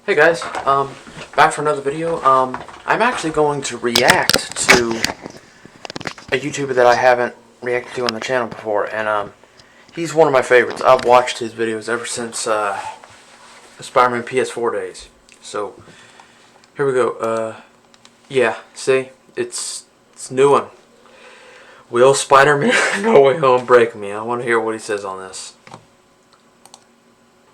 Hey guys, back for another video. I'm actually going to react to a YouTuber that I haven't reacted to on the channel before, and he's one of my favorites. I've watched his videos ever since the Spider-Man PS4 days. So here we go. Yeah, see, it's new one. Will Spider-Man No Way Home break me? I want to hear what he says on this.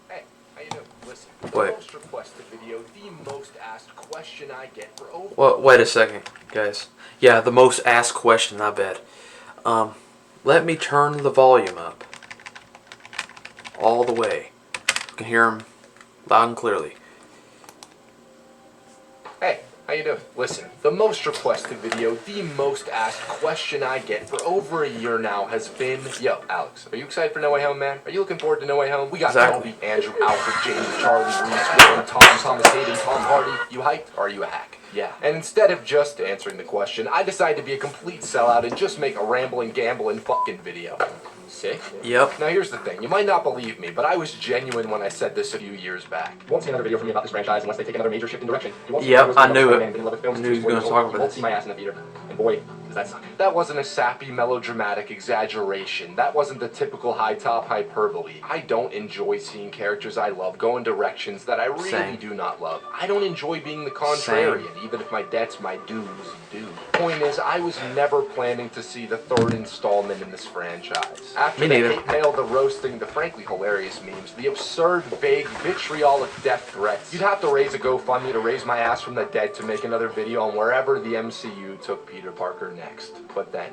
Hey, how you doing? Listen, Wait. the most requested video, the most asked question I get for over... Well, wait a second, guys. Yeah, the most asked question, I bet. Let me turn the volume up. All the way. You can hear him loud and clearly. Hey, how you doing? Listen, the most requested video, the most asked question I get for over a year now has been, yo, Alex, are you excited for No Way Home, man? Are you looking forward to No Way Home? We got Exactly. Toby, Andrew, Alfred, James, Charlie, Reese, Will, Tom, Thomas Hayden, Tom Hardy. You hyped? Or are you a hack? Yeah. And instead of just answering the question, I decided to be a complete sellout and just make a rambling, gambling fucking video. Sick? Yep. Now here's the thing, you might not believe me, but I was genuine when I said this a few years back. You won't see another video from me about this franchise unless they take another major shift in direction. You won't see Yep, I knew it. I knew he was going to talk about You won't this. see my ass in the theater. And boy, does that suck. That wasn't a sappy, melodramatic exaggeration. That wasn't the typical high-top hyperbole. I don't enjoy seeing characters I love go in directions that I really do not love. I don't enjoy being the contrarian, even if my debts, my dues, due. Point is, I was never planning to see the third installment in this franchise. After the hate mail, the roasting, the frankly hilarious memes, the absurd, vague, vitriolic death threats, you'd have to raise a GoFundMe to raise my ass from the dead to make another video on wherever the MCU took Peter Parker next. But then...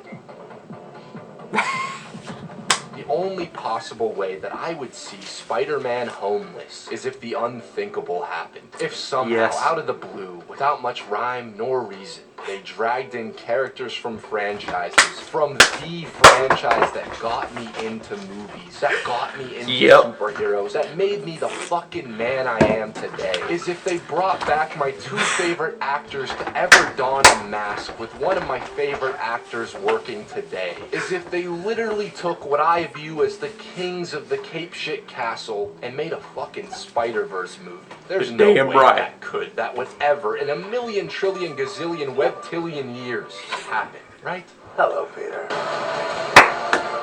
the only possible way that I would see Spider-Man homeless is if the unthinkable happened. If somehow, out of the blue, without much rhyme nor reason, they dragged in characters from franchises, from the franchise that got me into movies, that got me into superheroes, that made me the fucking man I am today. Is if they brought back my two favorite actors to ever don a mask with one of my favorite actors working today. Is if they literally took what I view as the kings of the Cape Shit Castle and made a fucking Spider-Verse movie. There's no way that would ever, in a million, trillion, gazillion, webtillion years, happen, right? Hello, Peter.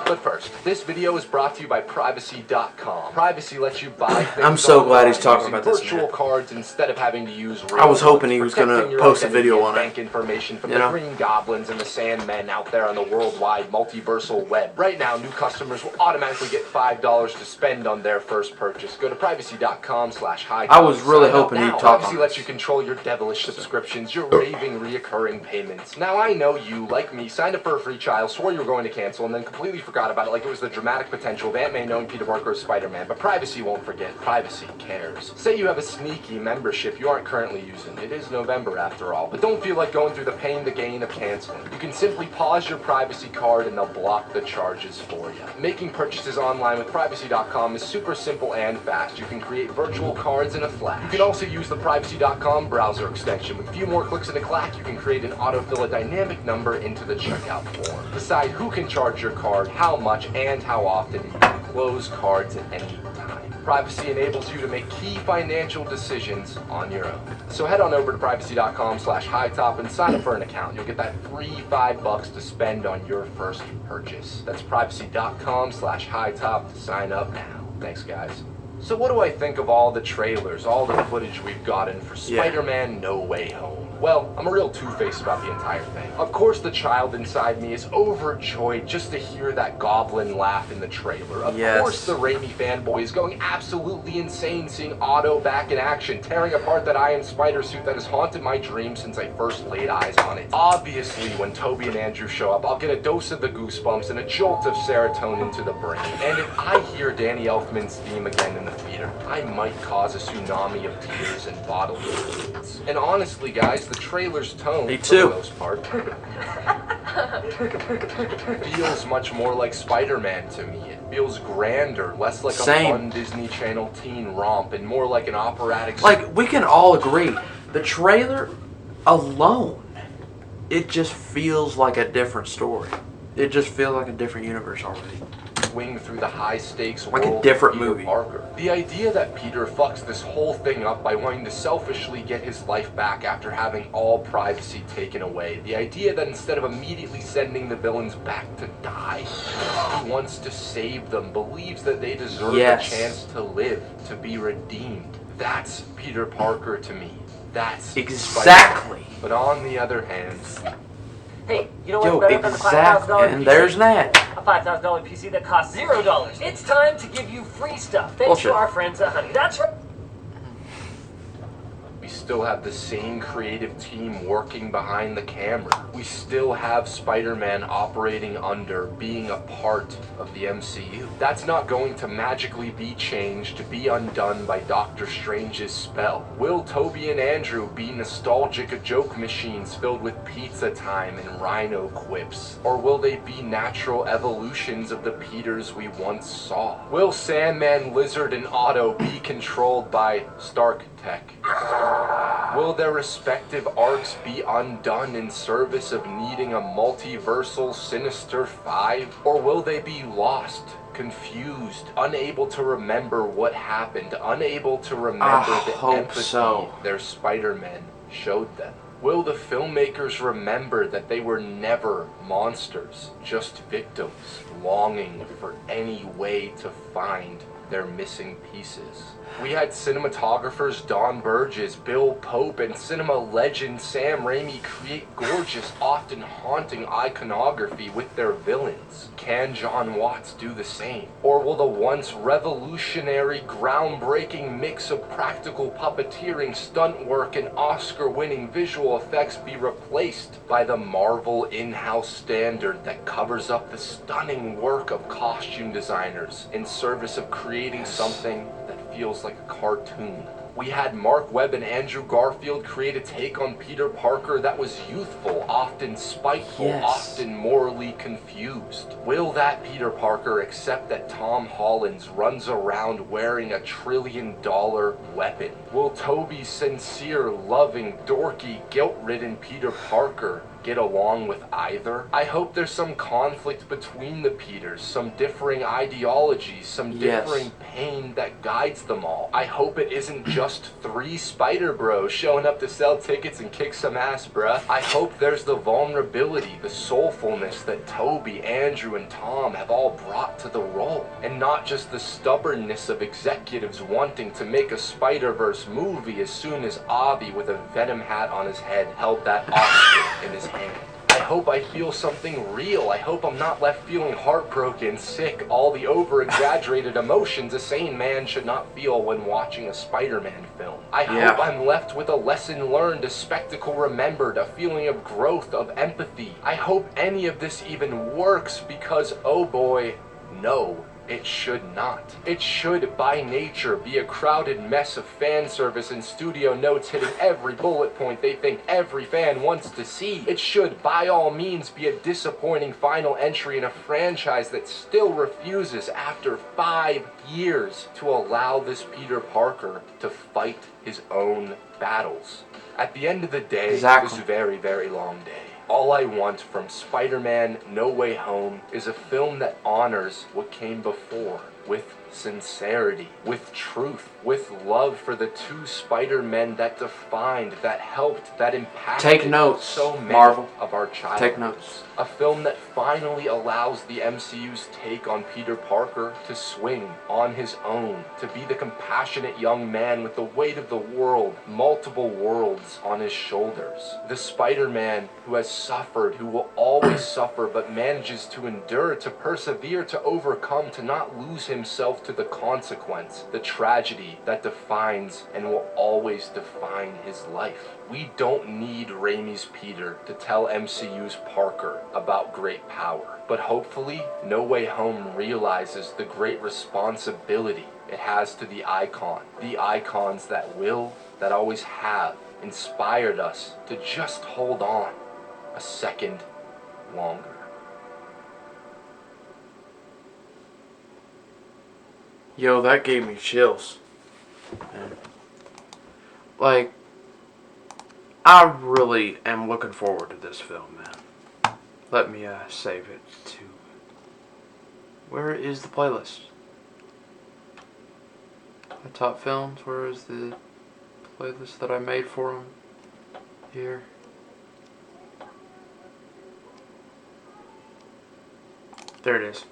But first, this video is brought to you by Privacy.com. Privacy lets you buy things I'm so glad he's talking about this, virtual cards instead of having to use real I was hoping he ones, was going to protecting your post a identity video and on bank it. information from the Green Goblins and the Sandmen out there on the worldwide multiversal web. Right now, new customers will automatically get $5 to spend on their first purchase. Go to Privacy.com/high. I was really hoping he'd talk on Privacy this. lets you control your devilish subscriptions, your raving reoccurring payments. Now, I know you, like me, signed up for a free trial, swore you were going to cancel, and then completely forgot about it like it was the dramatic potential of Aunt May knowing Peter Parker is Spider-Man, but Privacy won't forget. Privacy cares. Say you have a sneaky membership you aren't currently using. It is November after all, but don't feel like going through the pain, the gain of canceling. You can simply pause your Privacy card and they'll block the charges for you. Making purchases online with Privacy.com is super simple and fast. You can create virtual cards in a flash. You can also use the Privacy.com browser extension. With a few more clicks and a clack, you can create and autofill a dynamic number into the checkout form. Decide who can charge your card, how much, and how often. You can close cards at any time. Privacy enables you to make key financial decisions on your own. So head on over to Privacy.com/hightop and sign up for an account. You'll get that free $5 to spend on your first purchase. That's Privacy.com/hightop to sign up now. Thanks, guys. So what do I think of all the trailers, all the footage we've gotten for Spider-Man No Way Home? Well, I'm a real two-face about the entire thing. Of course, the child inside me is overjoyed just to hear that goblin laugh in the trailer. Of course, the Raimi fanboy is going absolutely insane seeing Otto back in action, tearing apart that I Am Spider suit that has haunted my dreams since I first laid eyes on it. Obviously, when Toby and Andrew show up, I'll get a dose of the goosebumps and a jolt of serotonin to the brain. And if I hear Danny Elfman's theme again in the theater, I might cause a tsunami of tears and bodily fluids. And honestly, guys, the trailer's tone, for the most part, feels much more like Spider-Man to me. It feels grander, less like a fun Disney Channel teen romp, and more like an operatic... Like, we can all agree, the trailer alone, it just feels like a different story. It just feels like a different universe already. swing through the high-stakes Like a world different of Peter movie. Parker. The idea that Peter fucks this whole thing up by wanting to selfishly get his life back after having all privacy taken away. The idea that instead of immediately sending the villains back to die, he wants to save them, believes that they deserve a chance to live, to be redeemed. That's Peter Parker to me. That's exactly. Spider-Man. But on the other hand, hey, you know what's better than the $5,000 PC? And there's that. A $5,000 PC that costs $0. It's time to give you free stuff. Thanks to our friends at Honey. That's right. we still have the same creative team working behind the camera. We still have Spider-Man operating under, being a part of the MCU. That's not going to magically be changed, to be undone by Doctor Strange's spell. Will Toby and Andrew be nostalgic joke machines filled with pizza time and rhino quips? Or will they be natural evolutions of the Peters we once saw? Will Sandman, Lizard, and Otto be controlled by Stark Tech? Will their respective arcs be undone in service of needing a multiversal Sinister Five? Or will they be lost, confused, unable to remember what happened, unable to remember the empathy their Spider-Men showed them? Will the filmmakers remember that they were never monsters, just victims, longing for any way to find their missing pieces? We had cinematographers Don Burgess, Bill Pope, and cinema legend Sam Raimi create gorgeous, often haunting iconography with their villains. Can John Watts do the same? Or will the once revolutionary, groundbreaking mix of practical puppeteering, stunt work, and Oscar-winning visual effects be replaced by the Marvel in-house standard that covers up the stunning work of costume designers in service of creating something that feels like a cartoon? We had Mark Webb and Andrew Garfield create a take on Peter Parker that was youthful, often spiteful, often morally confused. Will that Peter Parker accept that Tom Holland runs around wearing a $1 trillion weapon? Will Toby's sincere, loving, dorky, guilt-ridden Peter Parker get along with either? I hope there's some conflict between the Peters, some differing ideologies, some differing pain that guides them all. I hope it isn't just 3 Spider Bros showing up to sell tickets and kick some ass, bruh. I hope there's the vulnerability, the soulfulness that Toby, Andrew, and Tom have all brought to the role, and not just the stubbornness of executives wanting to make a Spider-Verse movie as soon as Avi with a Venom hat on his head held that Oscar in his hand. I hope I feel something real. I hope I'm not left feeling heartbroken, sick, all the over-exaggerated emotions a sane man should not feel when watching a Spider-Man film. I hope I'm left with a lesson learned, a spectacle remembered, a feeling of growth, of empathy. I hope any of this even works because, oh boy, no. It should not. It should, by nature, be a crowded mess of fan service and studio notes hitting every bullet point they think every fan wants to see. It should, by all means, be a disappointing final entry in a franchise that still refuses, after 5 years, to allow this Peter Parker to fight his own battles. At the end of the day, this very, very long day, all I want from Spider-Man No Way Home is a film that honors what came before, with sincerity, with truth, with love for the 2 Spider-Men that defined, that helped, that impacted so many of our childhoods. Take notes. A film that finally allows the MCU's take on Peter Parker to swing on his own, to be the compassionate young man with the weight of the world, multiple worlds on his shoulders. The Spider-Man who has suffered, who will always suffer, but manages to endure, to persevere, to overcome, to not lose himself to the consequence, the tragedy that defines and will always define his life. We don't need Raimi's Peter to tell MCU's Parker about great power, but hopefully No Way Home realizes the great responsibility it has to the icons that will, that always have, inspired us to just hold on a second longer. Yo, that gave me chills. Like, I really am looking forward to this film, man. Let me save it to Where is the playlist? Hitop Films, where is the playlist that I made for him? Here. There it is.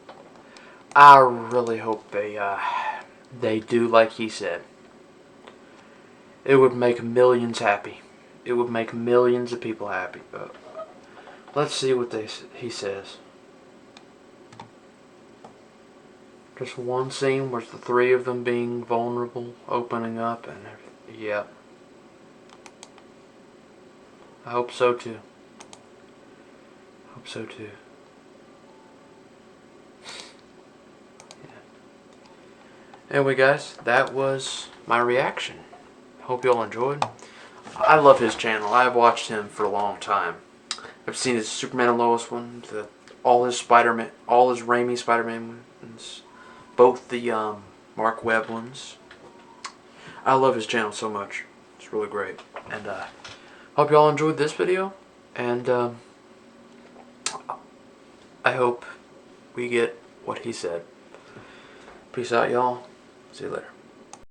I really hope they do like he said. It would make millions happy. It would make millions of people happy. But let's see what he says. Just one scene where the three of them being vulnerable, opening up, and everything. Yeah. I hope so too. Hope so too. Anyway, guys, that was my reaction. Hope you all enjoyed. I love his channel. I've watched him for a long time. I've seen his Superman and Lois one, all his Spider-Man, all his Raimi Spider-Man ones, both the Mark Webb ones. I love his channel so much. It's really great. And hope you all enjoyed this video. And I hope we get what he said. Peace out, y'all. See you later.